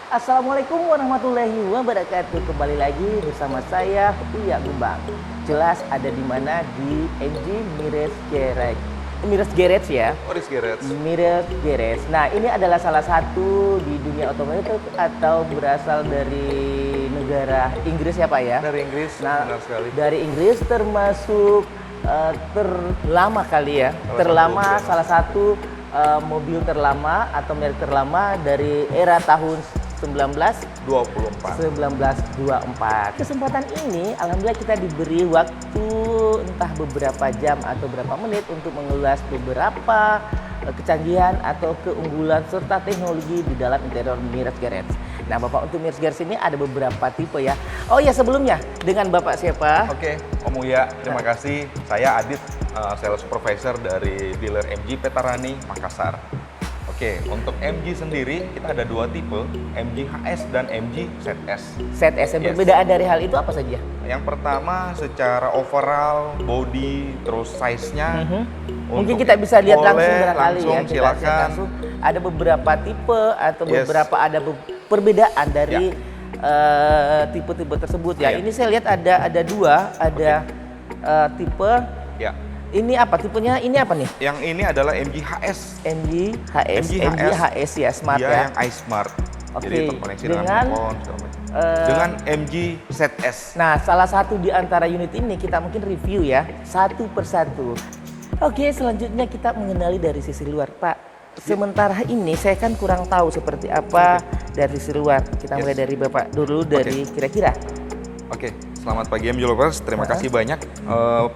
Assalamualaikum warahmatullahi wabarakatuh. Kembali lagi bersama saya Uya Gumbang. Jelas ada di mana di MG Mirage Garage. Mirage Garage ya. Oris Garage. Mirage Garage. Nah, ini adalah salah satu di dunia otomotif atau berasal dari negara Inggris ya Pak ya? Dari Inggris, Nah, benar sekali. dari Inggris termasuk terlama kali ya. Salah satu mobil terlama atau merek terlama dari era tahun 24. 1924. Kesempatan ini alhamdulillah kita diberi waktu entah beberapa jam atau beberapa menit untuk mengulas beberapa kecanggihan atau keunggulan serta teknologi di dalam interior Mirage Garage. Nah, Bapak, untuk Mirage Garage ini ada beberapa tipe ya. Oh ya, sebelumnya dengan Bapak siapa? Oke, Om Uya, terima kasih. Saya Adit, sales supervisor dari dealer MG Petarani, Makassar. Oke, untuk MG sendiri kita ada dua tipe, MG HS dan MG ZS. ZS. Yes. Perbedaan dari hal itu apa saja? Yang pertama secara overall, body, terus size-nya. Mungkin Untuk kita bisa lihat langsung boleh, barangkali ya. langsung, Kita lihat silakan. langsung. Ada beberapa tipe atau Yes. beberapa perbedaan dari tipe-tipe tersebut ya. Ya. Ini saya lihat ada dua, ada tipe. Ya, Ini apa tipenya? Ini apa nih? yang ini adalah MG HS. MG HS. MG MG HS ya, smart Dia ya. yang iSmart. Oke, Jadi terkoneksi dengan, dengan handphone segala macam. Dengan MG ZS. Nah, salah satu di antara unit ini kita mungkin review ya, satu persatu. Oke, selanjutnya kita mengenali dari sisi luar, Pak. Sementara ini saya kan kurang tahu seperti apa dari sisi luar. Kita mulai dari Bapak dulu, dari kira-kira. Oke, selamat pagi MG Lovers. Terima kasih banyak.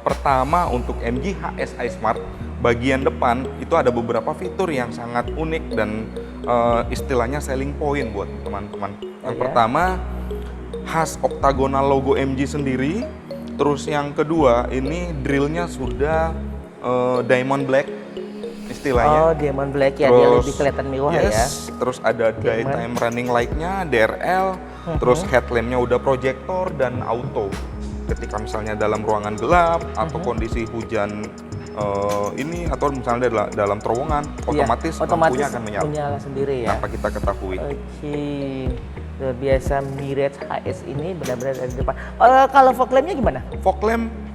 Pertama untuk MG HS iSmart, bagian depan itu ada beberapa fitur yang sangat unik dan istilahnya selling point buat teman-teman. Yang pertama, khas oktagonal logo MG sendiri. Terus yang kedua, ini drillnya sudah diamond black istilahnya. Oh, diamond black ya, dia lebih kelihatan mewah ya. Terus ada daytime running light-nya, DRL, terus headlamp-nya udah proyektor dan auto. Ketika misalnya dalam ruangan gelap atau kondisi hujan ini atau misalnya dalam terowongan, otomatis lampunya akan menyala sendiri ya. tanpa kita ketahui. Oke, luar biasa. Mirage HS ini benar-benar dari depan. Kalau fog lamp-nya gimana? Fog lamp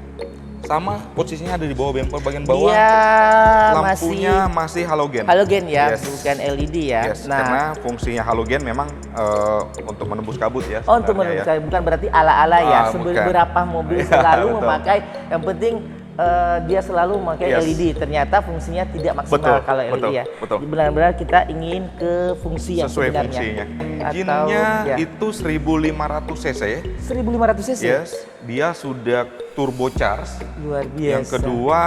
sama, posisinya ada di bawah bumper bagian bawah. Dia Lampunya masih halogen. halogen ya, Yes. bukan LED ya. Yes, karena fungsinya halogen memang untuk menembus kabut ya. Oh, untuk sebenarnya menurut bukan berarti ala-ala ya. bukan. Beberapa mobil Iya, selalu betul. memakai, yang penting dia selalu memakai Yes. LED. Ternyata fungsinya tidak maksimal Betul, kalau LED betul, ya. betul. Benar-benar kita ingin ke fungsi yang Sesuai sebenarnya. fungsinya. Atau, Engine-nya ya. itu 1500 cc. 1500 cc. Yes, dia sudah turbocharged. Luar biasa. Yang kedua,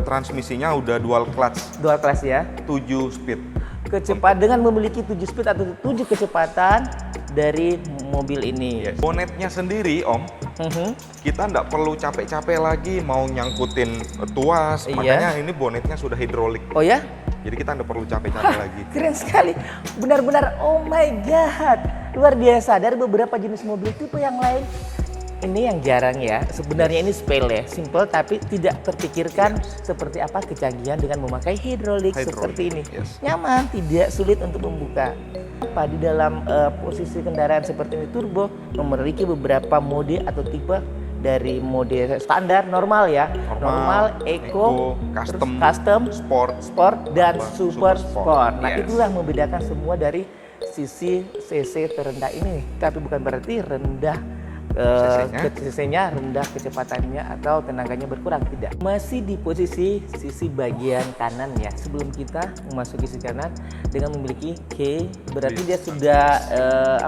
transmisinya udah dual clutch, Dual class ya. 7 speed. Kecepatan dengan memiliki 7 speed atau 7 kecepatan dari mobil ini. Yes. Bonetnya sendiri, Om, kita nggak perlu capek-capek lagi mau nyangkutin tuas. Iya. Makanya ini bonetnya sudah hidrolik. Oh ya? Jadi kita nggak perlu capek-capek lagi. Keren sekali. Benar-benar oh my god. Luar biasa. Dari beberapa jenis mobil tipe yang lain, ini yang jarang ya. Sebenarnya ini sepele, simple tapi tidak terpikirkan seperti apa kecanggihan dengan memakai hidrolik seperti ini. Yes. Nyaman, tidak sulit untuk membuka. Apa di dalam posisi kendaraan seperti ini turbo memiliki beberapa mode atau tipe dari mode standar, normal ya, normal, eco, custom, sport dan super sport. Nah, Yes. itulah membedakan semua dari sisi CC terendah ini. Tapi bukan berarti rendah CC-nya rendah, kecepatannya atau tenaganya berkurang, tidak. Masih di posisi sisi bagian kanan ya. Sebelum kita memasuki sisi kanan dengan memiliki key, berarti dia sudah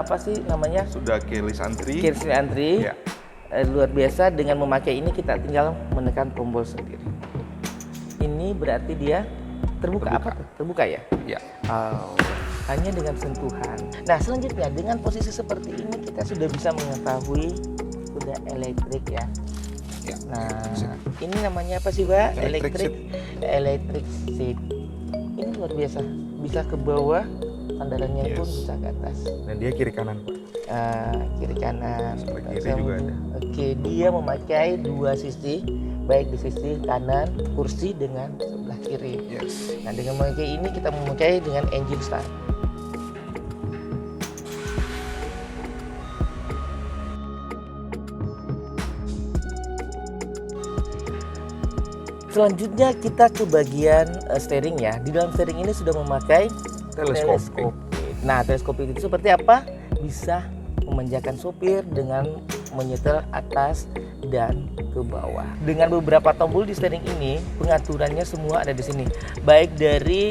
apa sih namanya? Sudah keyless entry. Keyless entry. Ya. Luar biasa. Dengan memakai ini kita tinggal menekan tombol sendiri. Ini berarti dia terbuka. Apa tuh? Terbuka ya? Ya. Oh, hanya dengan sentuhan. Nah, selanjutnya dengan posisi seperti ini kita sudah bisa mengetahui sudah elektrik ya. Ya. Nah, ini namanya apa sih, Pak? Electric Electric seat. Ini luar biasa. Bisa ke bawah, sandarannya pun bisa ke atas. Dan dia kiri kanan, Pak. Kiri kanan. Sebelah kiri juga ada. Oke, dia memakai dua sisi, baik di sisi kanan kursi dengan sebelah kiri. Yes. Nah, dengan memakai ini kita memakai dengan engine start. Selanjutnya kita ke bagian steering ya. Di dalam steering ini sudah memakai Teleskopik. Nah, teleskopik itu seperti apa? Bisa memanjakan sopir dengan menyetel atas dan ke bawah. Dengan beberapa tombol di steering ini, pengaturannya semua ada di sini. Baik dari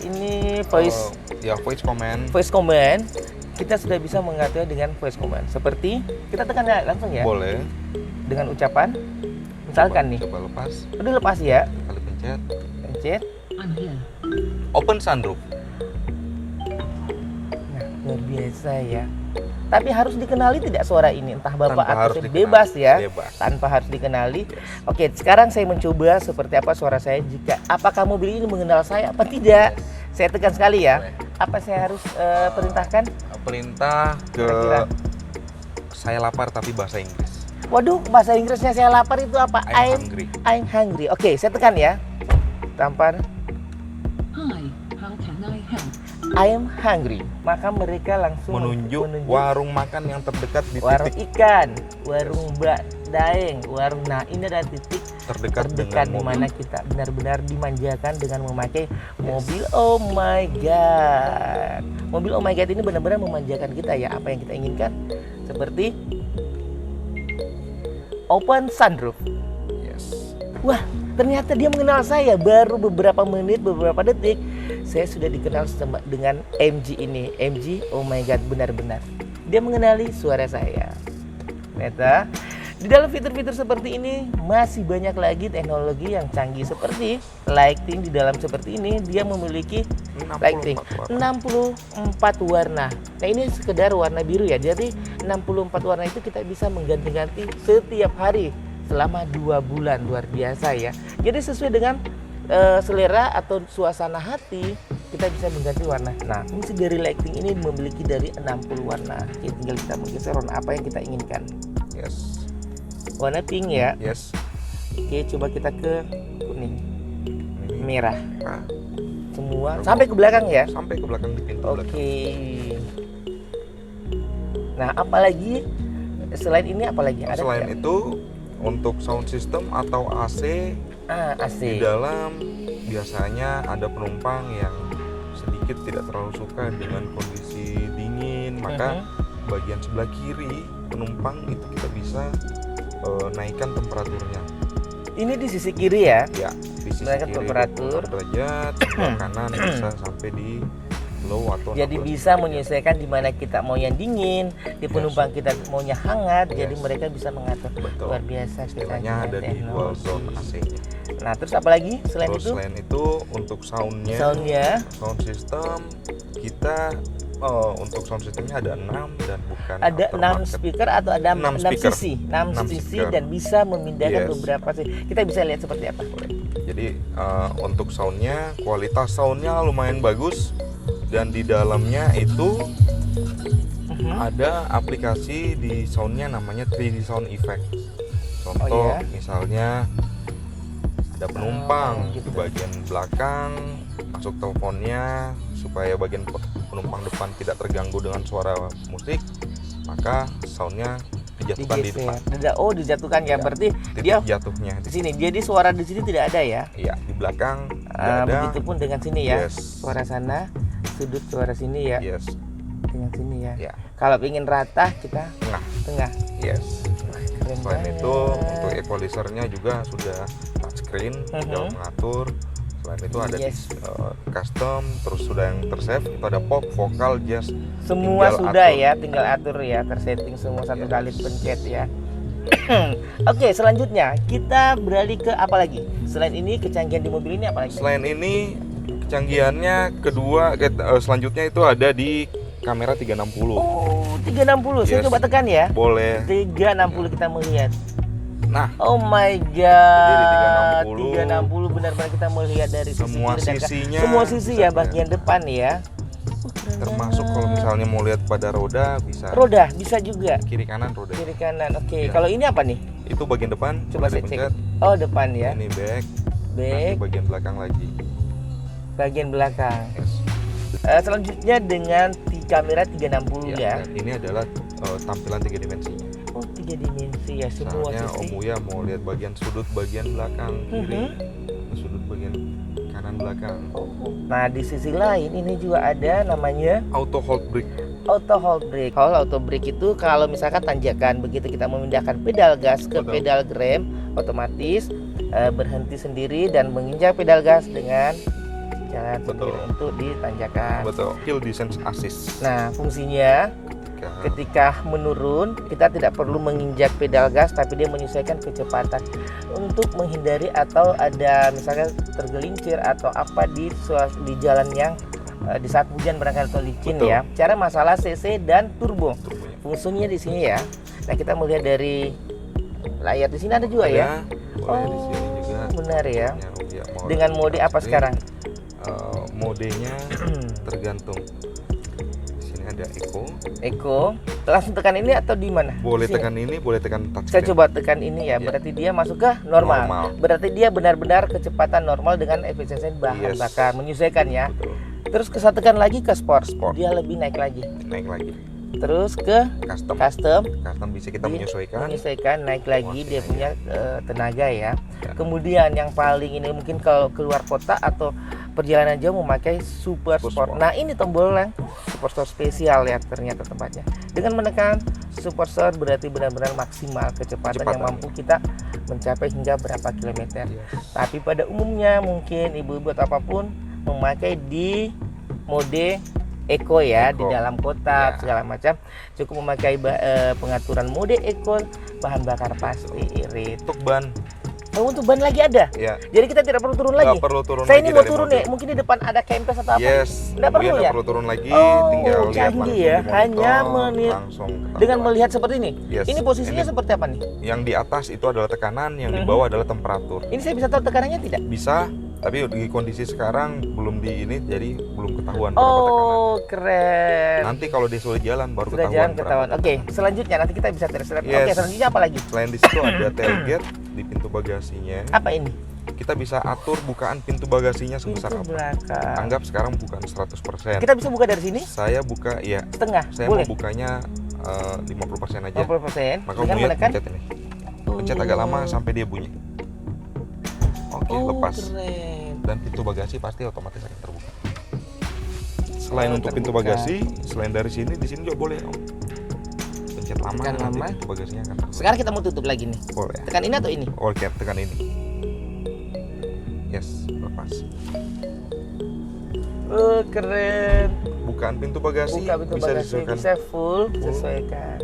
ini voice command, kita sudah bisa mengaturnya dengan voice command. Seperti kita tekan langsung ya. Boleh. Dengan ucapan, misalkan nih. Coba lepas. Udah lepas ya. Kali pencet. Pencet. Open sunroof. Nah, luar biasa ya. Tapi harus dikenali tidak suara ini, entah Bapak Tanpa atau harus saya, dikenali. bebas ya. Bebas. Tanpa harus dikenali. Oke, sekarang saya mencoba seperti apa suara saya jika apakah mobil ini mengenal saya apa tidak. Saya tekan sekali ya. Boleh. Apa saya harus perintahkan? Perintah ke Kira-kira. saya lapar tapi bahasa Inggris. Waduh, bahasa Inggrisnya saya lapar itu apa? I'm hungry. Oke, saya tekan ya. Tampar. Hi, how can I help? I'm hungry. Maka mereka langsung Menunjuk warung makan yang terdekat di warung titik ikan, warung Mbak Daeng, warung. Nah, ini adalah titik terdekat terdekat di dengan mana mobil. kita benar-benar dimanjakan dengan memakai mobil Oh My God. Mobil Oh My God ini benar-benar memanjakan kita ya, apa yang kita inginkan. Seperti open sunroof. Yes. Wah, ternyata dia mengenal saya. Baru beberapa menit, beberapa detik, saya sudah dikenal dengan MG ini. MG Oh My God, benar-benar dia mengenali suara saya. Ternyata di dalam fitur-fitur seperti ini masih banyak lagi teknologi yang canggih seperti lighting. Di dalam seperti ini dia memiliki 64 lighting warna. 64 warna. Nah, ini sekedar warna biru ya. Jadi 64 warna itu kita bisa mengganti-ganti setiap hari selama 2 bulan. Luar biasa ya. Jadi sesuai dengan selera atau suasana hati kita bisa mengganti warna. Nah, fungsi dari lighting ini memiliki dari 60 warna. Jadi tinggal kita menggeser warna apa yang kita inginkan. Yes. Warna pink ya. Yes. Oke, coba kita ke kuning, Ini. merah, Nah, semua sampai ke belakang ya. sampai ke belakang di pintu Oke. belakang. Nah, apalagi selain ini apalagi ada? Selain tidak? itu untuk sound system atau AC AC. di dalam biasanya ada penumpang yang sedikit tidak terlalu suka dengan kondisi dingin, maka bagian sebelah kiri penumpang itu kita bisa naikkan temperaturnya. Ini di sisi kiri ya. Ya, di sisi Naikkan kiri temperatur. 26 derajat, sebelah kanan bisa sampai di low atau Jadi 16 bisa derajat. menyesuaikan di mana kita mau yang dingin, di penumpang kita maunya hangat. Jadi Yes. mereka bisa mengatur. Betul. Luar biasa Istilahnya kecanggihan ada di dual teknologi. zone AC-nya. Nah, terus apalagi selain Terus itu? selain itu untuk soundnya, sound system kita untuk sound systemnya ada 6 dan bukan Ada 6 aftermarket. speaker atau ada 6 speaker. sisi, 6 6 sisi speaker. dan bisa memindahkan Yes. beberapa sisi. Kita bisa lihat seperti apa. Jadi untuk soundnya, kualitas soundnya lumayan bagus dan di dalamnya itu ada aplikasi di soundnya namanya 3D Sound Effect. Contoh Oh, iya? misalnya ada penumpang gitu. di bagian belakang, masuk teleponnya supaya bagian penumpang depan tidak terganggu dengan suara musik, maka soundnya dijatuhkan di depan. Oh, dijatuhkan ya. Berarti Titik dia jatuhnya di sini. Jadi suara di sini tidak ada ya. Iya, di belakang tidak ada. Begitupun dengan sini ya. Yes. Suara sana, sudut suara sini ya. Yes. Dengan sini ya. Ya, Kalau ingin rata kita tengah. tengah. Yes. Keren Selain banget. itu untuk equalizernya juga sudah touchscreen, tinggal mengatur. Selain itu ada Yes. custom, terus sudah yang tersave itu ada pop, vokal, jazz. Semua Tinggal sudah atur. ya, tinggal atur ya, tersetting semua satu Yes. kali pencet ya. Oke, selanjutnya kita beralih ke apa lagi? Selain ini kecanggihan di mobil ini apa lagi? Selain ini kecanggihannya selanjutnya itu ada di kamera 360. Oh, 360. Saya Yes. coba tekan ya. Boleh. 360 kita melihat. Nah, Oh my Jadi god. di 360 benar-benar kita melihat dari sisi Semua kiri dan sisinya semua sisi bisa ya, bagian kelihatan. depan ya. Keren termasuk kalau banget. misalnya mau lihat pada roda bisa Roda bisa juga. kiri kanan roda. Kiri kanan. Oke. Ya. Kalau ini apa nih? Itu bagian depan. Coba ada saya pencet. cek. Oh, depan ya. Ini back. Back. Nanti bagian belakang lagi. Bagian belakang. Yes. Selanjutnya dengan kamera 360 ya. Dan ini adalah tampilan 3 dimensinya. Oh, 3 dimensi ya semua Misalnya Om sisi. Buya mau lihat bagian sudut bagian belakang kiri, sudut bagian kanan belakang. Nah, di sisi lain ini juga ada namanya Auto hold brake. auto hold brake. Kalau auto brake itu kalau misalkan tanjakan begitu kita memindahkan pedal gas ke Betul. pedal rem, otomatis berhenti sendiri dan menginjak pedal gas dengan jalan Betul. sendiri untuk di tanjakan. Betul. Hill descent assist. Nah, fungsinya ketika menurun kita tidak perlu menginjak pedal gas, tapi dia menyesuaikan kecepatan untuk menghindari atau ada misalnya tergelincir atau apa di jalan yang di saat hujan barangkali atau licin. Betul. Ya. Cara masalah CC dan turbo. Turbonya. Fungsinya di sini ya. Nah, kita melihat dari layar di sini ada juga ya. Boleh di sini juga. Benar ya. Ya, mau Dengan mode apa sekarang? Modenya tergantung. Di sini ada Eco. Eco. Langsung tekan ini atau di mana? Boleh Di sini? tekan ini, boleh tekan touchscreen. Saya coba tekan ini ya, Iya. berarti dia masuk ke normal. Normal. Berarti dia benar-benar kecepatan normal dengan efisiensi bahan Yes. bakar, menyesuaikan ya. Betul. Terus saya tekan lagi ke sport, Sport. dia lebih naik lagi. Naik lagi. Terus ke Custom. custom, Custom bisa kita Dia menyesuaikan. naik lagi, dia punya tenaga ya. Ya. Kemudian yang paling ini mungkin kalau keluar kota atau perjalanan jauh memakai super Super sport. Sport. Nah, ini tombol yang super sport spesial ya ternyata tempatnya. Dengan menekan super sport berarti benar-benar maksimal kecepatan yang Kecepatan. mampu kita mencapai hingga berapa kilometer. Yes. Tapi pada umumnya mungkin ibu-ibu atau apapun memakai di mode Eco ya, di Eco. dalam kota Ya. segala macam, cukup memakai pengaturan mode Eco, bahan bakar pasti irit. Untuk ban, Oh, untuk ban lagi ada. ya Jadi kita tidak perlu turun nggak lagi. perlu turun Saya lagi ini mau dari turun mobil. nih, mungkin di depan ada kempes atau apa. Yes, Nggak perlu Buya ya? perlu turun lagi, Oh, tinggal lihat canggih langsung ya. di monitor, Hanya langsung ketahuan. Dengan melihat seperti ini. Yes. Ini posisinya Ini- seperti apa nih? Yang di atas itu adalah tekanan, yang di bawah adalah temperatur. Ini saya bisa tahu tekanannya tidak? Bisa, tapi di kondisi sekarang belum di ini, jadi belum ketahuan berapa tekanan. Oh, keren. Nanti kalau dia sudah jalan baru Sudah jalan berapa ketahuan. Oke, tekanan. selanjutnya nanti kita bisa tes. Oke, Yes. selanjutnya apa lagi? Selain di situ ada tailgate di pintu bagasinya. Apa ini? Kita bisa atur bukaan pintu bagasinya sebesar Pintu apa. belakang. Anggap sekarang bukan 100%. Kita bisa buka dari sini? Saya buka, ya. Setengah, Saya boleh? mau bukanya 50% aja. 50%. Maka Dengan Buya menekan. pencet ini. Pencet agak lama sampai dia bunyi. Oke, Oh, lepas. keren. Dan pintu bagasi pasti otomatis akan terbuka. Selain Oh, untuk pintu terbuka. bagasi, selain dari sini, di sini juga boleh, Om. Pencet lama, Tekan nanti lama. pintu bagasinya akan terbuka. Sekarang kita mau tutup lagi nih. Boleh. Tekan ini atau ini? Oke, tekan ini. Yes, lepas. Oh, keren. Bukaan pintu bagasi Buka pintu bisa bagasi disesuaikan. bisa full sesuaikan.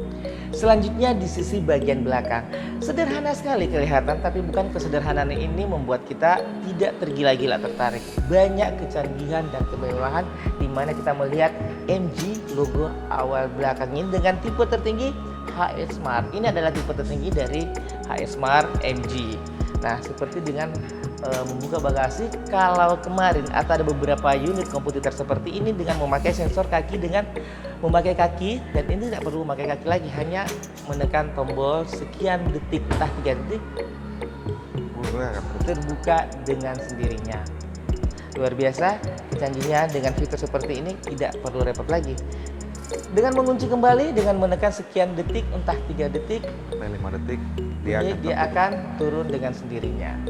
Selanjutnya di sisi bagian belakang. Sederhana sekali kelihatan, tapi bukan kesederhanaan ini membuat kita tidak tergila-gila tertarik. Banyak kecanggihan dan kemewahan di mana kita melihat MG logo awal belakang ini dengan tipe tertinggi HS Smart. Ini adalah tipe tertinggi dari HS Smart MG. Nah, seperti dengan membuka bagasi, kalau kemarin atau ada beberapa unit komputer seperti ini dengan memakai sensor kaki dengan memakai kaki, dan ini tidak perlu memakai kaki lagi, hanya menekan tombol sekian detik, entah 3 detik, terbuka dengan sendirinya. Luar biasa kecanggihan dengan fitur seperti ini, tidak perlu repot lagi. Dengan mengunci kembali, dengan menekan sekian detik, entah 3 detik, Sampai 5 detik dia dia akan turun dengan sendirinya.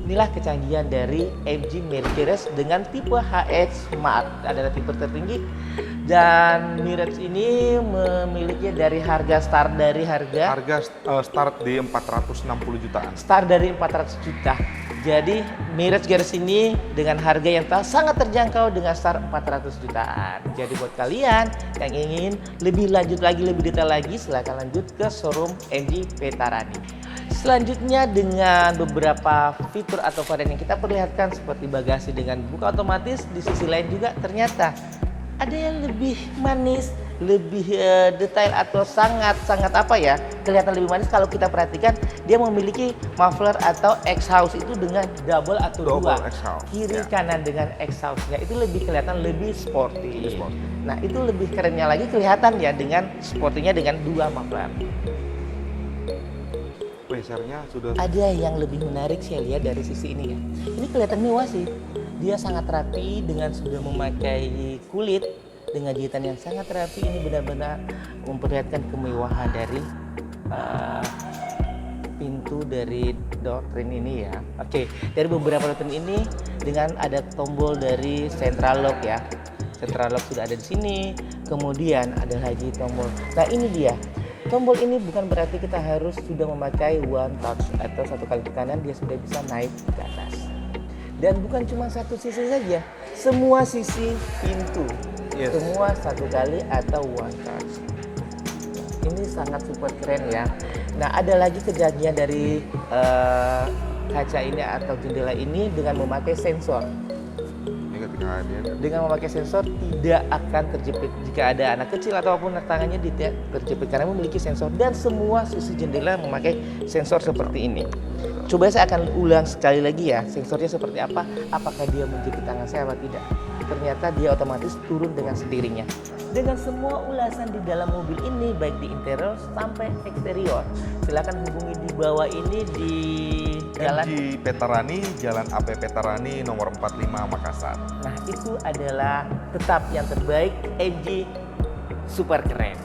Inilah kecanggihan dari MG Mirage dengan tipe HS Smart, adalah tipe tertinggi, dan Mirage ini memiliki dari harga start dari harga start di 460 jutaan. start dari 400 juta. Jadi Mirage Garage ini dengan harga yang sangat terjangkau dengan start 400 jutaan. Jadi buat kalian yang ingin lebih lanjut lagi, lebih detail lagi, silahkan lanjut ke showroom MG Vetarani. Selanjutnya dengan beberapa fitur atau varian yang kita perlihatkan seperti bagasi dengan buka otomatis, di sisi lain juga ternyata ada yang lebih manis, lebih detail atau sangat apa ya, kelihatan lebih manis kalau kita perhatikan dia memiliki muffler atau exhaust itu dengan double atau Double dua, exhaust, kiri ya. kanan dengan exhaustnya itu lebih kelihatan lebih sporty. Lebih sporty. Nah, itu lebih kerennya lagi kelihatan ya dengan sportinya dengan dua muffler. Pressure-nya sudah Ada yang lebih menarik saya lihat dari sisi ini ya. Ini kelihatan mewah sih. Dia sangat rapi dengan sudah memakai kulit dengan jahitan yang sangat rapi. Ini benar-benar memperlihatkan kemewahan dari pintu dari Doktrin ini ya. Oke, dari beberapa Doktrin ini dengan ada tombol dari Central Lock ya. Central Lock sudah ada di sini. Kemudian ada lagi tombol. Nah ini dia. Tombol ini bukan berarti kita harus sudah memakai one touch atau satu kali tekanan dia sudah bisa naik ke atas. Dan bukan cuma satu sisi saja, semua sisi pintu, semua satu kali atau one touch. Ini sangat super keren ya. Nah ada lagi kejadian dari kaca ini atau jendela ini dengan memakai sensor. Dengan memakai sensor tidak akan terjepit jika ada anak kecil ataupun tangannya tidak terjepit karena memiliki sensor, dan semua sisi jendela memakai sensor seperti ini. Coba saya akan ulang sekali lagi ya, sensornya seperti apa, apakah dia menjepit tangan saya atau tidak. Ternyata dia otomatis turun dengan sendirinya. Dengan semua ulasan di dalam mobil ini baik di interior sampai eksterior, silakan hubungi di bawah ini di Jalan MG Petarani, Jalan AP Petarani nomor 45 Makassar. Nah itu adalah tetap yang terbaik, MG super keren.